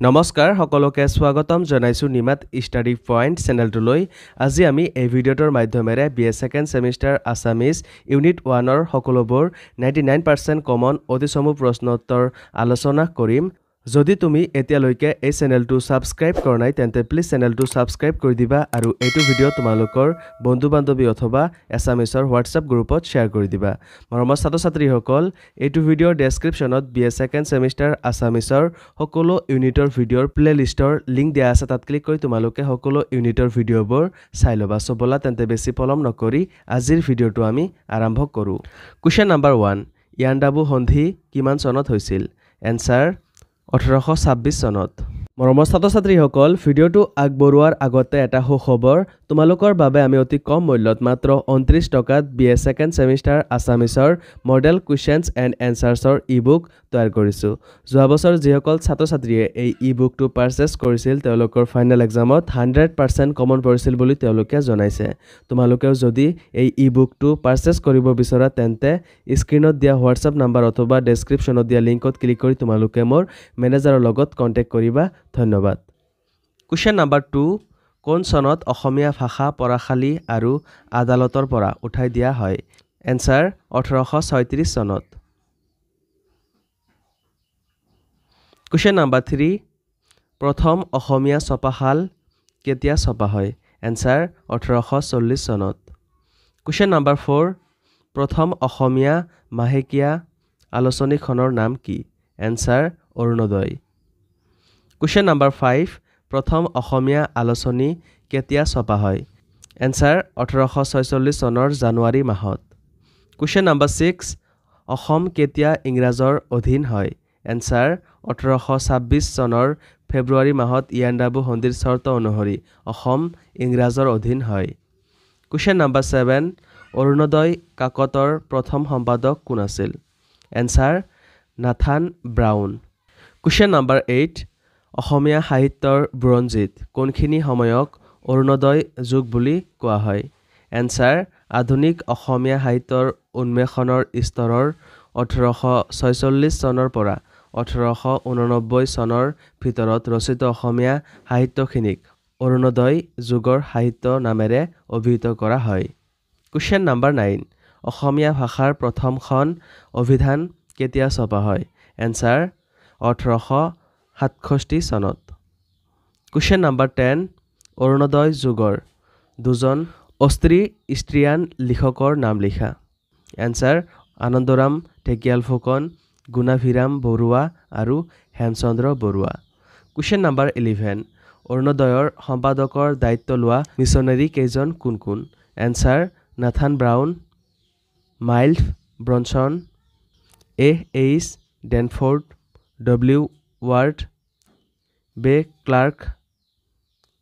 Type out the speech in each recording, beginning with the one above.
নমস্কাৰ সকলোকে স্বাগতম জনাইছো নিমাত ষ্টাডি পইণ্ট চেনেলটোলৈ আজি আমি এই ভিডিঅ'টোৰ মাধ্যমেৰে BA second semester Assamese unit 1ৰ সকলোবোৰ 99% কমন অতিসমু প্ৰশ্ন উত্তৰ আলোচনা কৰিম যদি তুমি এতিয়ালৈকে এই চেনেলটো সাবস্ক্ৰাইব কৰা নাই তেন্তে প্লিজ চেনেলটো সাবস্ক্ৰাইব কৰি দিবা আৰু এইটো ভিডিঅ' তোমালোকৰ বন্ধু-বান্ধৱী অথবা এছামিছৰ হোৱাটছআপ গ্ৰুপত শ্বেয়াৰ কৰি দিবা মৰমৰ ছাত্ৰ-ছাত্ৰীসকল এইটো ভিডিঅ'ৰ ডেসক্ৰিপচনত BA সেকেন্ড সেমিষ্টাৰ আছামিছৰ সকলো ইউনিটৰ ভিডিঅ'ৰ প্লেলিষ্টৰ লিংক দিয়া আছে তাত ক্লিক কৰি তোমালোকে সকলো ইউনিটৰ ভিডিঅ'বোৰ চাই ল'বা সো বলা তেন্তে বেছি পলম নকৰি আজিৰ ভিডিঅ'টো আমি আৰম্ভ কৰো কোৱেশ্চন নম্বৰ 1 ইয়াণ্ডাবু সন্ধি কিমান চনত হৈছিল এনসাৰ 1826 চনত মৰমৰ ছাত্ৰ-ছাত্ৰীসকল ভিডিঅ'টো আগবঢ়োৱাৰ আগতে এটা সুখবৰ তোমালোকৰ বাবে আমি অতি কম মূল্যত মাত্ৰ 29 টকাত BA সেকেন্ড সেমিষ্টাৰ আছামিছৰ মডেল কুৱেশ্চনছ এণ্ড এনসাৰ্ছৰ ই-বুক তৈয়াৰ কৰিছো যোৱা বছৰ যিসকল ছাত্ৰ-ছাত্ৰীয়ে এই ই-বুকটো পাৰচেজ কৰিছিল তেওঁলোকৰ ফাইনেল এক্সামত 100% কমন পৰিছিল বুলি তেওঁলোকে জনাইছে তোমালোকেও যদি এই ই-বুকটো পাৰচেজ কৰিব বিচৰা তেন্তে স্ক্ৰীনত দিয়া হোৱাটছআপ নম্বৰ অথবা ডেসক্ৰিপচনত দিয়া লিংকত ক্লিক কৰি তোমালোকে মোৰ মেনেজাৰৰ লগত কন্টেক্ট কৰিবা ধন্যবাদ কোৱেশ্চন নম্বৰ 2 কোন চনত অসমীয়া ভাষা পঢ়াশালী আৰু আদালতৰ পৰা উঠাই দিয়া হয় এনসাৰ 1836 চনত কোৱেশ্চন নম্বৰ 3 প্ৰথম অসমীয়া ছপাশাল কেতিয়া ছপা হয় এনসাৰ 1840 চনত কোৱেশ্চন নম্বৰ 4 প্ৰথম অসমীয়া মাহেকীয়া আলোচনীখনৰ নাম কি এনসাৰ অৰুণোদয় কোৱেশ্চন নম্বৰ 5 প্ৰথম অসমীয়া আলোচনী কেতিয়া ছপা হয় এনসাৰ 1846 চনৰ জানুৱাৰী মাহত কোৱেশ্চন নম্বৰ 6 অসম কেতিয়া ইংৰাজৰ অধীন হয় এনসাৰ 1826 চনৰ ফেব্ৰুৱাৰী মাহত ইয়াণ্ডাবু সন্ধিৰ চৰ্ত অনুসৰি অসম ইংৰাজৰ অধীন হয় কোৱেশ্চন নম্বৰ 7 অৰুণোদয় কাকতৰ প্ৰথম সম্পাদক কোন আছিল answer Nathan brown question number 8 অসমীয়া সাহিত্যৰ বুৰঞ্জীত কোনখিনি সময়ক অৰুণোদয় যুগ বুলি কোৱা হয় এনসাৰ আধুনিক অসমীয়া সাহিত্যৰ উন্মেষণৰ স্তৰৰ 1846 চনৰ পৰা 1889 চনৰ ভিতৰত ৰচিত অসমীয়া সাহিত্যখিনিক অৰুণোদয় যুগৰ সাহিত্য নামেৰে অভিহিত কৰা হয় কোৱেশ্চন নম্বৰ 9 অসমীয়া ভাষাৰ প্ৰথমখন অভিধান কেতিয়া ছপা হয় এনসাৰ 1867 চনত কোৱেশ্চন নম্বৰ 10 অৰুণোদয় যুগৰ দুজন অষ্ট্ৰিয়ান লিখকৰ নাম লিখা এনসাৰ আনন্দৰাম ঢেকিয়াল ফুকন গুণাভিৰাম বৰুৱা আৰু হেমচন্দ্ৰ বৰুৱা কোৱেশ্চন নম্বৰ 11 অৰুণোদয়ৰ সম্পাদকৰ দায়িত্ব লোৱা মিছনেৰী কেইজন কোন কোন answer Nathan Brown Miles Bronson H. Danforth W. Ward বে ক্লাৰ্ক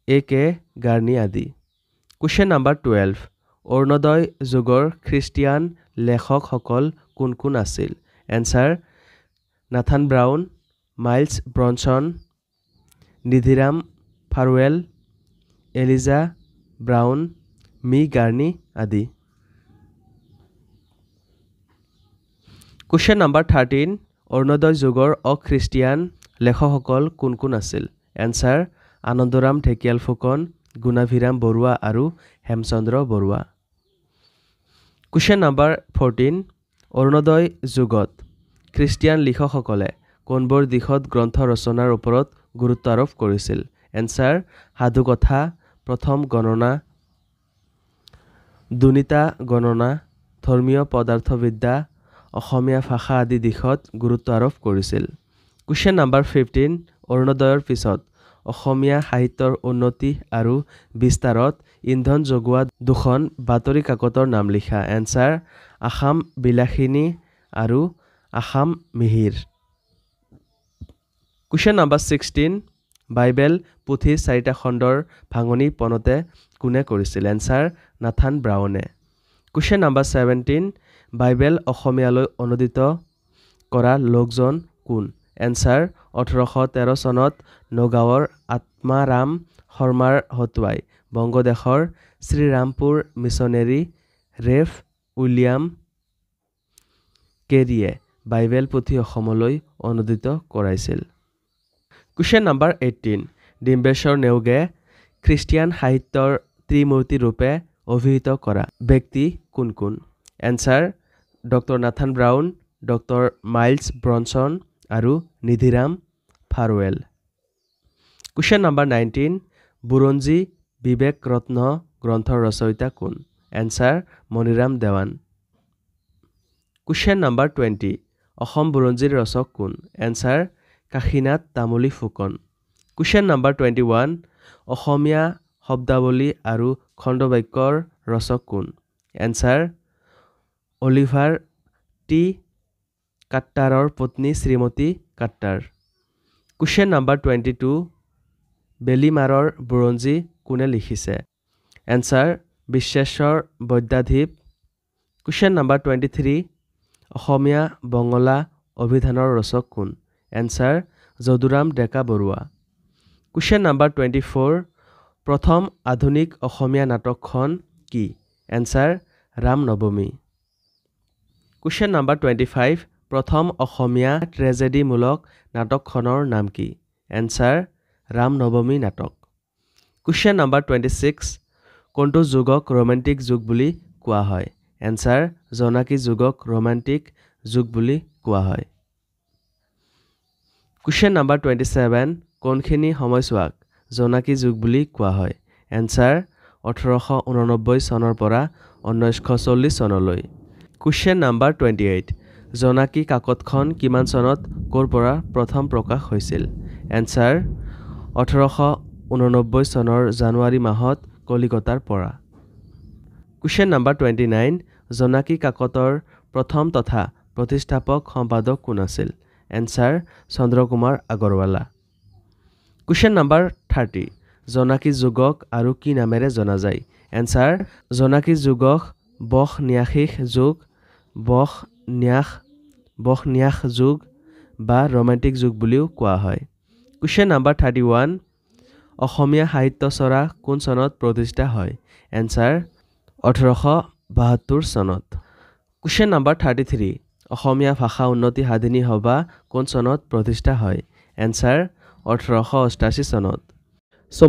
A.K. গাৰ্নি আদি কোৱেশ্চন নম্বৰ 12 অৰুণোদয় যুগৰ খ্ৰীষ্টিয়ান লেখকসকল কোন কোন আছিল answer Nathan Brown Miles Bronson Nidhiram Farwell Eliza Brown মি গাৰ্নি আদি কোৱেশ্চন নম্বৰ 13 অৰুণোদয় যুগৰ অখ্ৰীষ্টিয়ান লেখকসকল কোন কোন আছিল এনসাৰ আনন্দৰাম ঢেকিয়াল ফুকন গুণাভিৰাম বৰুৱা আৰু হেমচন্দ্ৰ বৰুৱা কোৱেশ্চন নম্বৰ 14 অৰুণোদয় যুগত খ্ৰীষ্টিয়ান লিখকসকলে কোনবোৰ দিশত গ্ৰন্থ ৰচনাৰ ওপৰত গুৰুত্ব আৰোপ কৰিছিল এনসাৰ সাধুকথা প্ৰথম গণনা দুনিতা গণনা ধৰ্মীয় পদাৰ্থবিদ্যা অসমীয়া ভাষা আদি দিশত গুৰুত্ব আৰোপ কৰিছিল কোৱেশ্চন নম্বৰ 15 অৰুণোদয়ৰ পিছত অসমীয়া সাহিত্যৰ উন্নতি আৰু বিস্তাৰত ইন্ধন যোগোৱা দুখন বাতৰি কাকতৰ নাম লিখা এনসাৰ আসাম বিলাসিনী আৰু Assam Mihir question number 16 Bible পুথি 4টা খণ্ডৰ ভাঙনি পনতে কোনে কৰিছিল এনসাৰ নাথান ব্ৰাউনে কোৱেশ্চন নম্বৰ 17 বাইবেল অসমীয়ালৈ অনুদিত কৰা লোকজন কোন এনসাৰ 1813 চনত নগাঁৱৰ আত্মাৰাম শৰ্মাৰ হতুৱাই বংগদেশৰ শ্ৰীৰামপুৰ মিছনেৰী ৰেভ উইলিয়াম কেৰিয়ে বাইবেল পুথি অসমলৈ অনুদিত কৰাইছিল Question number 18. ডিম্বেশ্বৰ নেওগে খ্ৰীষ্টিয়ান সাহিত্যৰ ত্ৰিমূৰ্তি ৰূপে অভিহিত কৰা ব্যক্তি কোন কোন? Answer doctor Nathan brown, doctor miles Bronson আৰু নিধিৰাম ফাৰৱেল। Question number 19. বুৰঞ্জী বিবেক ৰত্ন গ্ৰন্থৰ ৰচয়িতা কোন? Answer Maniram Dewan. Question number 20. Assam বুৰঞ্জীৰ ৰচক কোন? Answer Kashinath Tamuli Phukan. Question number 21. অসমীয়া শব্দাৱলী আৰু খণ্ডবাক্যৰ ৰচক কোন? এনসাৰ অলিভাৰ টি কাট্টাৰৰ পত্নী শ্ৰীমতী কাট্টাৰ। Question number 22. বেলিমাৰৰ বুৰঞ্জী কোনে লিখিছে? এনসাৰ বিশ্বেশ্বৰ বৈদ্যাধীপ। Question number 23. অসমীয়া বঙলা অভিধানৰ ৰচক কোন? এনসাৰ যদুৰাম ডেকা বৰুৱা। Question number 24. প্ৰথম আধুনিক অসমীয়া নাটকখন কি? এনসাৰ ৰাম নৱমী। Question number 25. প্ৰথম অসমীয়া ট্ৰেজেডিমূলক নাটকখনৰ নাম কি? এনসাৰ ৰাম নৱমী নাটক। Question number 26. কোনটো যুগক ৰোমান্টিক যুগ বুলি কোৱা হয়? এনসাৰ জোনাকী যুগক ৰোমান্টিক যুগ বুলি কোৱা হয়। Question number 27. কোনখিনি সময়ছোৱাক জোনাকী যুগ বুলি কোৱা হয়? এনসাৰ 1889 চনৰ পৰা 1940 চনলৈ। Question number 28. জোনাকী কাকতখন কিমান চনত ক'ৰ পৰা প্ৰথম প্ৰকাশ হৈছিল? এনসাৰ 1889 চনৰ জানুৱাৰী মাহত কলিকতাৰ পৰা। Question number 29. জোনাকী কাকতৰ প্ৰথম তথা প্ৰতিষ্ঠাপক সম্পাদক কোন আছিল? Answer Chandra Kumar Agarwala. Question number 30. জোনাকী যুগক আৰু কি নামেৰে জনা যায়? এনসাৰ জোনাকী যুগক বখ-ন্যাসিক যুগ, বখ-ন্যাস যুগ বা ৰোমান্টিক যুগ বুলিও কোৱা হয়। Question number 31. অসমীয়া সাহিত্য চৰা কোন চনত প্ৰতিষ্ঠা হয়? এনসাৰ 1872 চনত। Question number 33. অসমীয়া ভাষা উন্নতি সাধিনী সভা কোন চনত প্ৰতিষ্ঠা হয়? এনসাৰ 1888 চনত।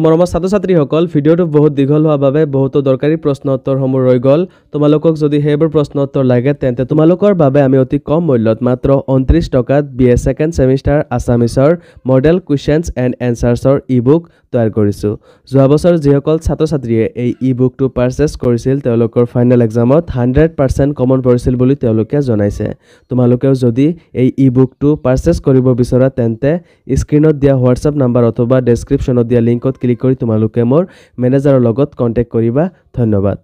মৰমৰ ছাত্ৰ-ছাত্ৰীসকল, ভিডিঅ'টো বহুত দীঘল হোৱাৰ বাবে বহুতো দৰকাৰী প্ৰশ্ন উত্তৰসমূহ ৰৈ গ'ল। তোমালোকক যদি সেইবোৰ প্ৰশ্ন উত্তৰ লাগে তেন্তে তোমালোকৰ বাবে আমি অতি কম মূল্যত মাত্ৰ 29 টকাত BA ছেকেণ্ড ছেমিষ্টাৰ আছামিছৰ মডেল কুৱেশ্যনছ এণ্ড এনচাৰ্ছৰ ই-বুক তৈয়াৰ কৰিছোঁ। যোৱা বছৰ যিসকল ছাত্ৰ-ছাত্ৰীয়ে এই ই-বুকটো পাৰচেছ কৰিছিল তেওঁলোকৰ ফাইনেল এক্সামত 100% কমন পৰিছিল বুলি তেওঁলোকে জনাইছে। তোমালোকেও যদি এই ই-বুকটো পাৰচেছ কৰিব বিচৰা তেন্তে স্ক্ৰীনত দিয়া হোৱাটছআপ নাম্বাৰ অথবা ডেছক্ৰিপশ্যনত দিয়া লিংকত ক্লিক কৰি তোমালোকে মোৰ মেনেজাৰৰ লগত কণ্টেক্ট কৰিবা। ধন্যবাদ।